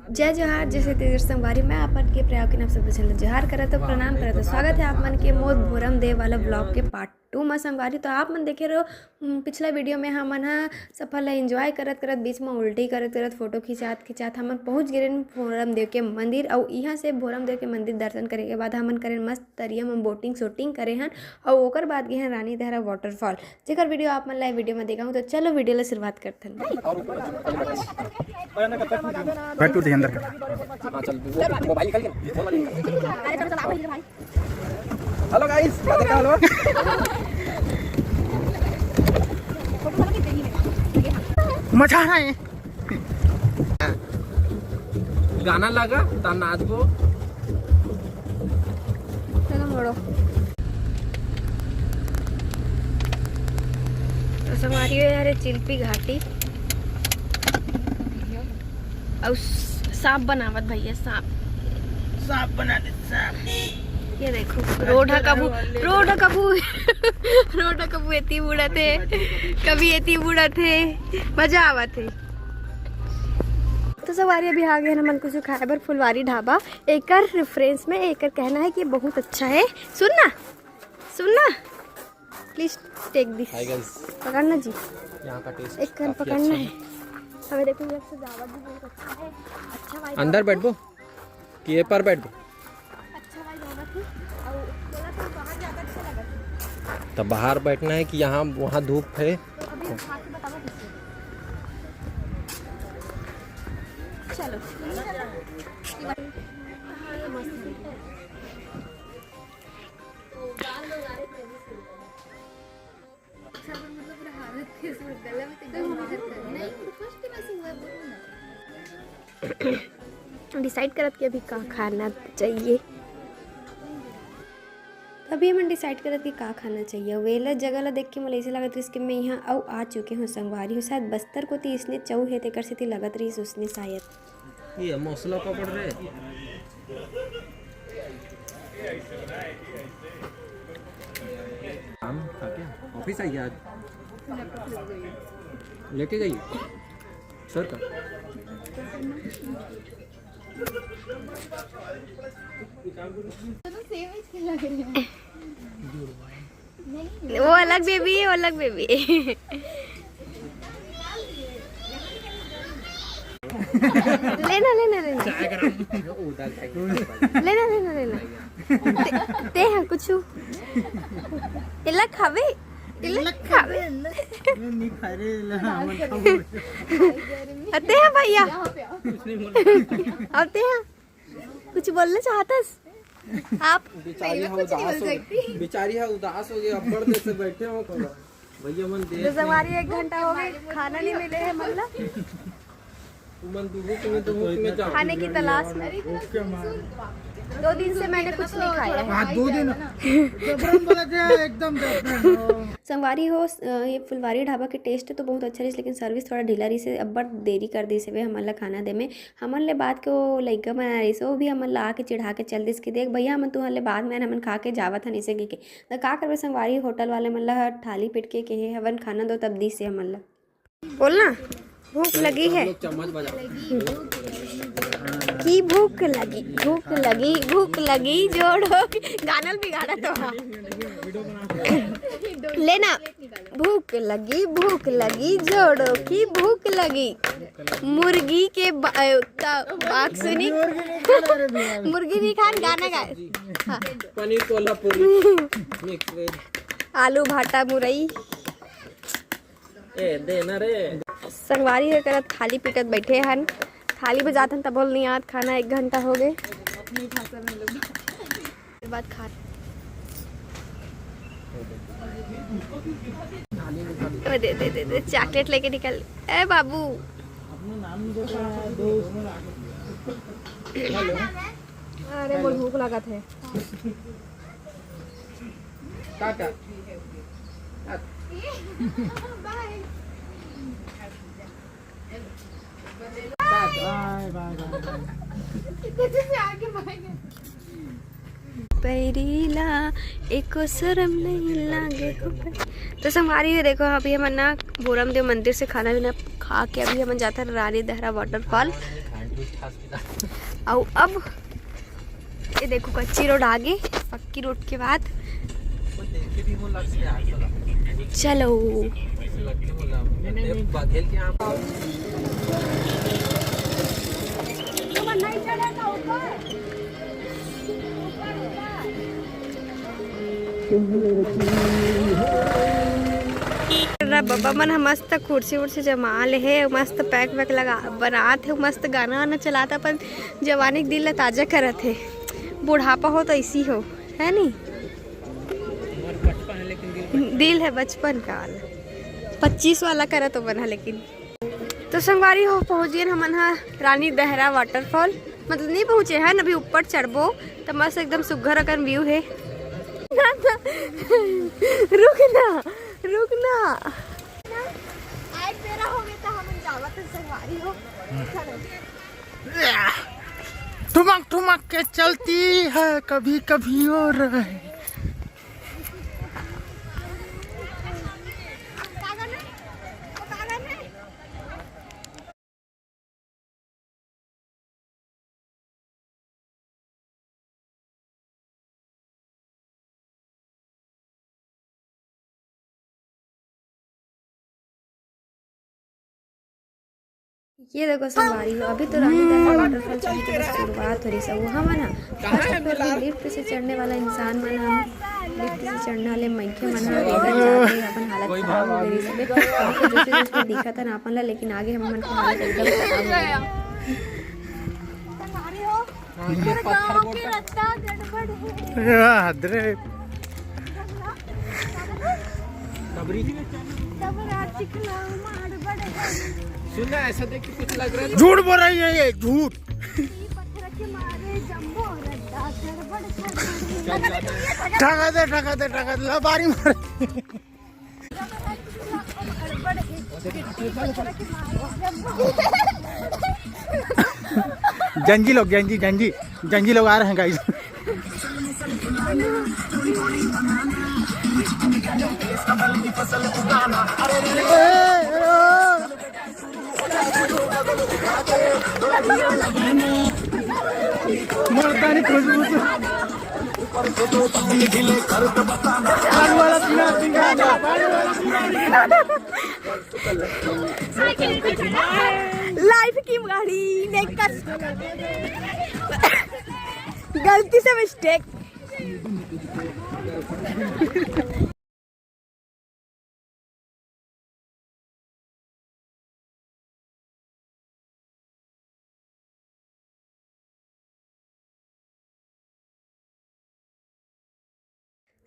जय जोहार। जैसे तीर्थ संगवारी मैं आपन के प्रयाग के नाम सब चैनल जोहार करत हो, प्रणाम करत हो। स्वागत है आप मन के मोद भोरम देव वाला ब्लॉग के पार्ट 2 में संगवारी। तो आप मन देखे रहो पिछला वीडियो में हमन सफल एंजॉय करत करत बीच में उल्टी करत करत फोटो खिंचात हमन पहुंच गए भोरम देव के मंदिर। और यहाँ से भोरम देव के मंदिर दर्शन करे के बाद हमन करें मस्त तरिया में बोटिंग शूटिंग करे हन। और ओकर बाद गए हैं रानी दहरा वाटरफॉल, जेकर वीडियो आप मन लाइव वीडियो में देखा हूँ। तो चलो वीडियो ला शुरुआत करते हैं। बैठ तू अंदर का। हां चल मोबाइल निकाल के फोन वाली अरे चलो चलो भाई। हेलो गाइस, क्या देख रहे हो? मजा आ रहा है। गाना लगा ता नाचबो। चलो मोड़ो। तो हमारी यार चिल्पी घाटी और सांप बनावत भैया, सांप बना दे सांप। ये देखो रोड कबू एती बुढ़ा थे, कभी एती बुढ़ा थे, मजा आवा थे। तो सवारी अभी आ गए ना मन कुछ खाए बर फुलवारी ढाबा। एकर रेफरेंस में एकर कहना है कि बहुत अच्छा है। सुनना प्लीज टेक दिस। पकड़ना जी, यहां का टेस्ट एक कन पकड़ना है हमें। देखो ये सजावट भी बहुत अच्छा है। अच्छा वाइब अंदर बैठबो कि ये पर बैठबो? अच्छा वाइब होना थी। और बोला तो बाहर ज्यादा अच्छा लगा तो बाहर बैठना है कि यहाँ वहाँ धूप है? तो अभी हम खा के बताओ किससे। चलो ये मस्त है। डिसाइड करत कि अभी का खाना चाहिए। अभी हम डिसाइड करत कि का खाना चाहिए। वेला जगह ला देख के मुझे ऐसे लगत रही कि मैं यहाँ और आ चुके हूँ संगवारी हूँ। शायद बस्तर को थी इसने चौ है तेकर से थी लगत रही उसने शायद ये मौसला पकड़ रहे। हम खा के ऑफिस आई आज लेके गई सर का। वो अलग बेबी है, वो अलग बेबी है। लेना ते हैं कुछ इला खावे आते हैं भैया, आते हैं। कुछ बोलना चाहतस आप? बेचारी है उदास हो गई। अब्बड़ देर से बैठे हो भैया मन दे। जैसे हमारी 1 घंटा हो गई, खाना नहीं मिले है मतलब खाने की तलाश में। 2 दिन से मैंने कुछ नहीं खाया। 2 दिन एकदम संगवारी हो। ये फुलवारी ढाबा के टेस्ट तो बहुत अच्छा रही, लेकिन सर्विस थोड़ा ढीला रही से अब्बड़ देरी कर दी से वे हमन ला खाना दे में। हमन ले बात के वो लइका बना रही से वो भी हमन ला आके चिढ़ा के चल दिस कि देख भैया हमन तू ले बाद में हमन खा के जावत हन इसे के तो का करबे। संगवारी होटल वाले मन ला थाली पिट के कहे हवन खाना दो तब दी से हमन ला बोलना भूख लगी है की भूख लगी जोड़ो गाना बिगाड़ा तो लेना। भूख लगी जोड़ो की भूख लगी। मुर्गी के बाग सुनी मुर्गी भी खान गाना गाए। हाँ। पनीर कोल्हापुरी मिक्स वेज आलू भाटा मुरई ए देना रे। संगवारी है करत थाली पिटत बैठे हन। थाली बजात हन तब बोल नहीं याद खाना 1 घंटा हो गए। अपनी भाषा में लोग बाद खा दे चॉकलेट लेके निकल। ए बाबू अरे मोर भूख लगा थे। टाटा पैरीला एको शर्म नहीं लागे। तो संगवारी है देखो अभी हम ना भोरम देव मंदिर से खाना पीना खा के अभी हम जाते हैं रानी दहरा वाटरफॉल। और अब ये देखो कच्ची रोड आगे, पक्की रोड के बाद चलो। बाबा मन मस्त कुर्सी उर्सी जमा ले है, मस्त पैक वैक लगा बनात है, मस्त गाना वाना चलाता, पर जवानी के दिल ला ताजा करत है। बुढ़ापा हो तो ऐसी हो, है नी? दिल है बचपन का, 25 वाला करा तो बना। लेकिन तो संगवारी हो पहुँच गए हम रानी दहरा वाटरफॉल, मतलब नहीं पहुँचे हैं अभी, ऊपर चढ़बो तो मस्त एकदम सुघर अगर व्यू है। रुकना रुकना ठुमक ठुमक के चलती है कभी कभी और ये देखो संगवारी हो, अभी तो रानी दहरा वाटरफॉल चढ़ने की बस शुरुआत हो रही है। वहाँ मना लिफ्ट से चढ़ने वाला इंसान मना, लिफ्ट से चढ़ने वाले मैखे मना अपन हालत खराब हो गई सब। अभी तो जैसे दिखा था ना अपन ला, लेकिन आगे हम मन की हालत एकदम खराब हो गई। सुनना ऐसा देख के कुछ लग रहा है। झूठ बोल रही है ये, झूठ। ठगा दे लबारी मार। जंजी लोग आ रहे हैं गाइस। मर्दानी खुशबू लाइफ की गाड़ी लेकर गलती से मिस्टेक।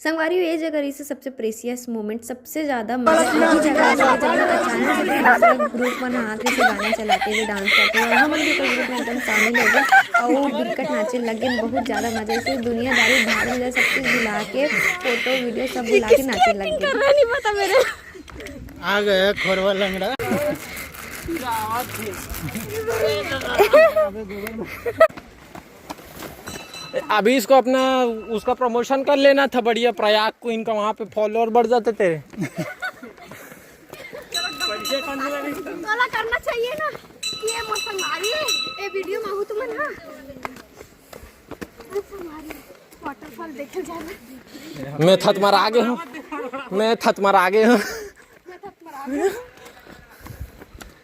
संगवारी ये जगह रही से सबसे प्रेसियस मोमेंट, सबसे ज़्यादा मजा यही जगह है जब अचानक से ग्रुप बना हाथ से गाना चलाते हुए डांस करते हैं। हम उनके ग्रुप में एकदम शामिल हो गए और वो बिकट नाचे लगे, बहुत ज़्यादा मजा से दुनियादारी भाग मिला, सब चीज़ बुला के फोटो वीडियो सब बुला के नाचे लग गए। नहीं पता मेरे आ गया खोरवा लंगड़ा। अभी इसको अपना उसका प्रमोशन कर लेना था बढ़िया, प्रयाग को इनका वहाँ पे फॉलोअर बढ़ जाते तेरे। करना चाहिए ना कि ये संगवारी है ये वीडियो में तुम ना वाटरफॉल देखे जाना। मैं थत मार आगे हूँ, मैं थत मार आगे हूँ।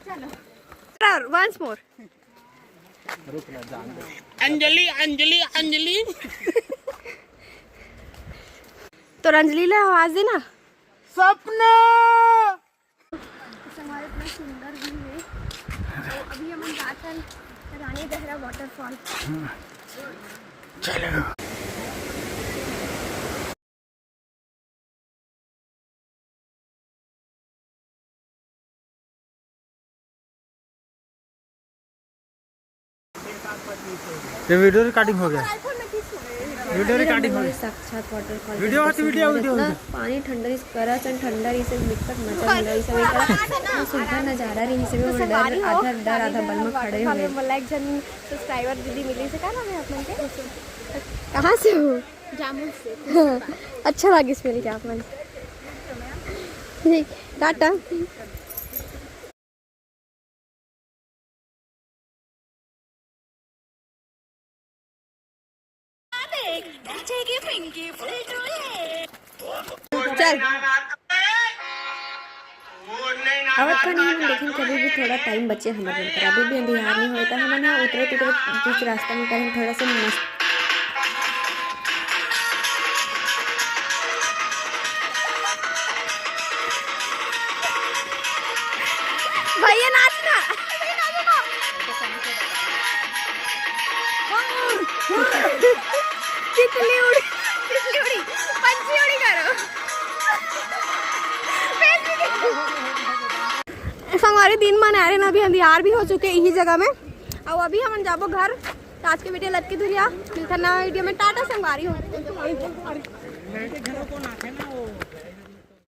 चलो वंस मोर। अंजलि अंजलि अंजलि। तो अंजलि ला आवाज देना। सपना हमारे इतना सुंदर व्यू है। तो अभी हम जाते हैं रानी दहरा वाटरफॉल। चलो ये वीडियो रिकॉर्डिंग हो गया, वीडियो रिकॉर्डिंग हो गया। साक्षात वाटरफॉल वीडियो होती वीडियो पानी ठंडा इस करा चन ठंडा रही से दिक्कत मजा मिला इस सब का सुंदर नजारा रही से वो डर आधा बल में खड़े हुए। मला एक जन सब्सक्राइबर दीदी मिली से का नाम है अपन के? कहां से हो? जामुन से। अच्छा लगी इस मिल के आप मन। ठीक टाटा। चल आवत का नहीं हम देखें कभी भी थोड़ा टाइम बचे हमारे पर अभी भी अंधियार नहीं होता हम यहाँ उतरत कुछ रास्ता में कहीं थोड़ा सा मस्त भैया नाचना तितली उड़ी पंछी उड़ी करो संगवारी दिन मन आ रहे ना अभी अंधियार भी हो चुके यही जगह में और अभी हम जाबो घर आज के वीडियो लग के धुरिया मिलता नया वीडियो में टाटा संगवारी हो